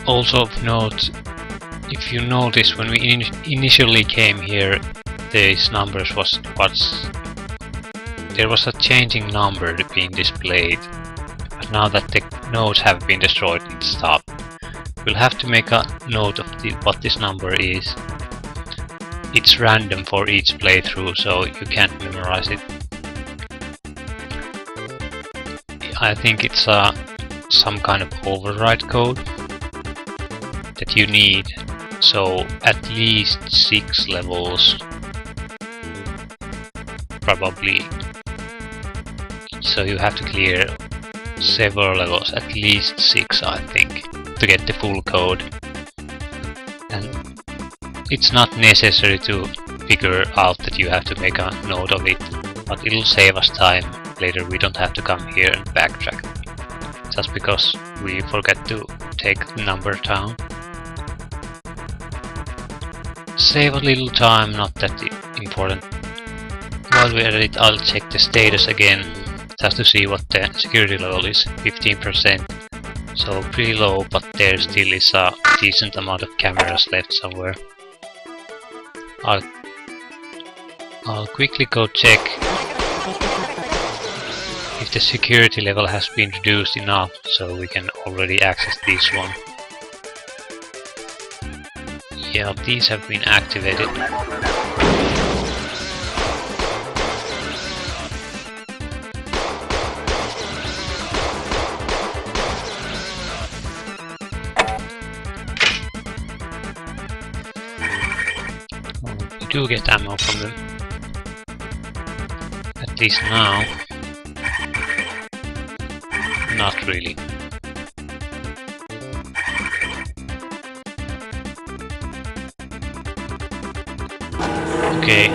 Also of note, if you notice, when we initially came here, these numbers there was a changing number being displayed, but now that the nodes have been destroyed, it stopped. We'll have to make a note of what this number is. It's random for each playthrough, so you can't memorize it. I think it's some kind of override code that you need, so at least 6 levels probably. So you have to clear several levels, at least 6 I think, to get the full code. And it's not necessary to figure out that you have to make a note of it, but it'll save us time. Later we don't have to come here and backtrack, just because we forget to take the number down. Save a little time, not that important. While we're at it, I'll check the status again, just to see what the security level is. 15%, so pretty low, but there still is a decent amount of cameras left somewhere. I'll quickly go check if the security level has been reduced enough so we can already access this one. Yeah, these have been activated. We do get ammo from them. At least now. Not really. Okay.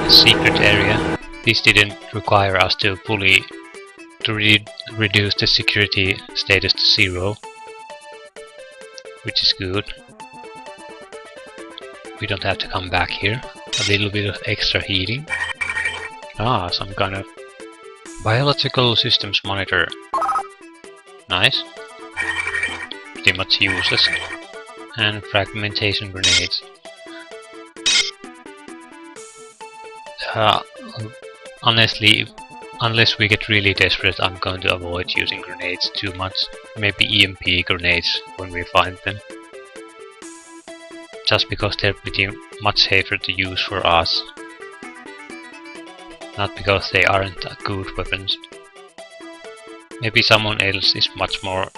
A secret area. This didn't require us to fully reduce the security status to 0, which is good. We don't have to come back here. A little bit of extra heating. Ah, some kind of biological systems monitor. Nice. Pretty much useless. And fragmentation grenades. Honestly, unless we get really desperate, I'm going to avoid using grenades too much. Maybe EMP grenades when we find them. Just because they're pretty much safer to use for us. Not because they aren't good weapons. Maybe someone else is much more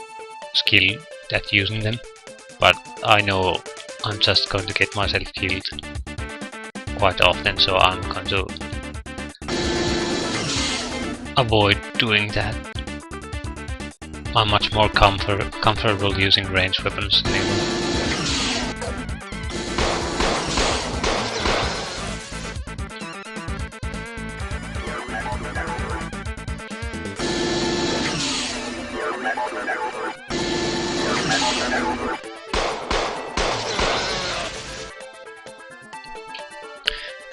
skilled at using them, but I know I'm just going to get myself killed quite often, so I'm going to avoid doing that. I'm much more comfortable using ranged weapons anyway.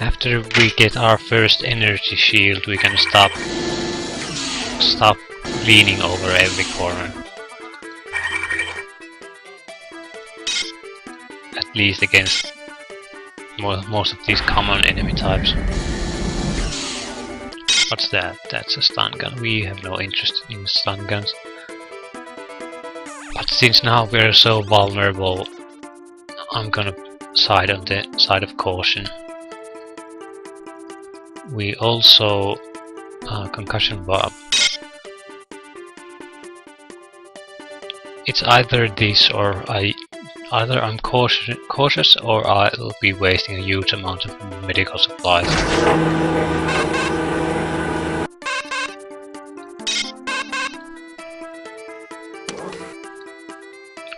After we get our first energy shield, we can stop leaning over every corner. At least against most of these common enemy types. What's that? That's a stun gun. We have no interest in stun guns. But since now we're so vulnerable, I'm gonna side on the side of caution. We also concussion bomb. It's either this or either I'm cautious or I'll be wasting a huge amount of medical supplies.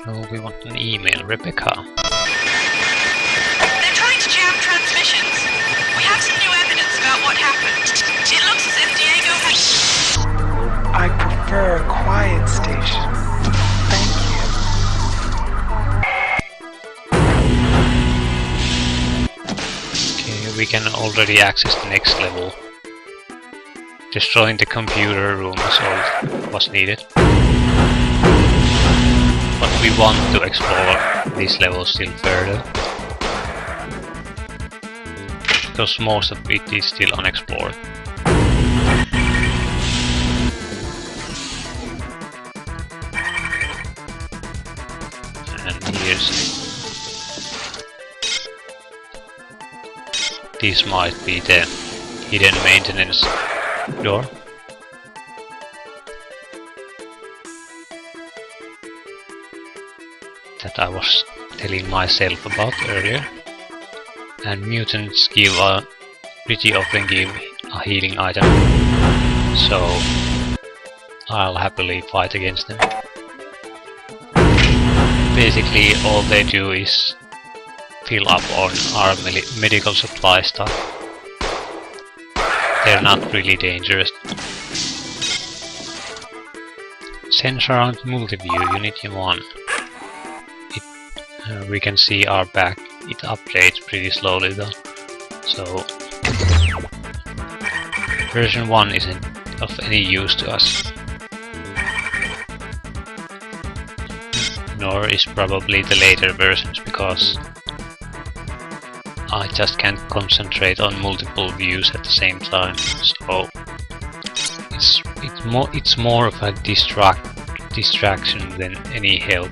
Oh, we want an email, Rebecca. They're trying to jam transmissions. We have some new evidence about what happened. It looks as if Diego has... I prefer a quiet station. Thank you. Okay, we can already access the next level. Destroying the computer room is all was needed. but we want to explore this level still further. Because most of it is still unexplored. And this might be the hidden maintenance door. That I was telling myself about earlier. And mutants pretty often give a healing item, so I'll happily fight against them. Basically all they do is fill up on our medical supply stuff. They're not really dangerous. Sensor on multi-view, Unity 1. We can see our back. It updates pretty slowly though, so version 1 isn't of any use to us. Nor is probably the later versions, because I just can't concentrate on multiple views at the same time, so it's more of a distraction than any help.